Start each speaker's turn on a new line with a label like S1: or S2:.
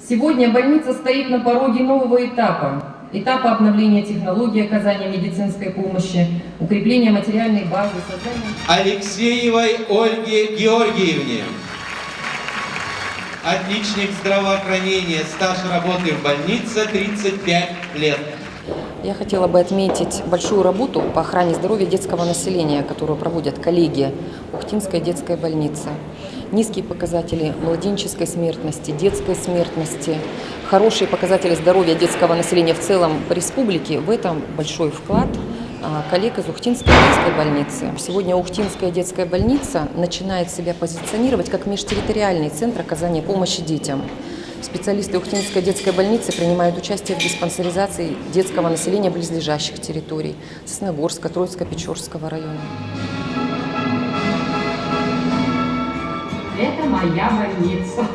S1: Сегодня больница стоит на пороге нового этапа обновления технологий оказания медицинской помощи, укрепления материальной базы, создания...
S2: Алексеевой Ольге Георгиевне. Отличник здравоохранения, стаж работы в больнице 35 лет.
S3: Я хотела бы отметить большую работу по охране здоровья детского населения, которую проводят коллеги Ухтинской детской больницы. Низкие показатели младенческой смертности, детской смертности, хорошие показатели здоровья детского населения в целом по республике. В этом большой вклад коллег из Ухтинской детской больницы. Сегодня Ухтинская детская больница начинает себя позиционировать как межтерриториальный центр оказания помощи детям. Специалисты Ухтинской детской больницы принимают участие в диспансеризации детского населения близлежащих территорий Сосногорска, Троицко-Печорского района.
S4: Это моя больница.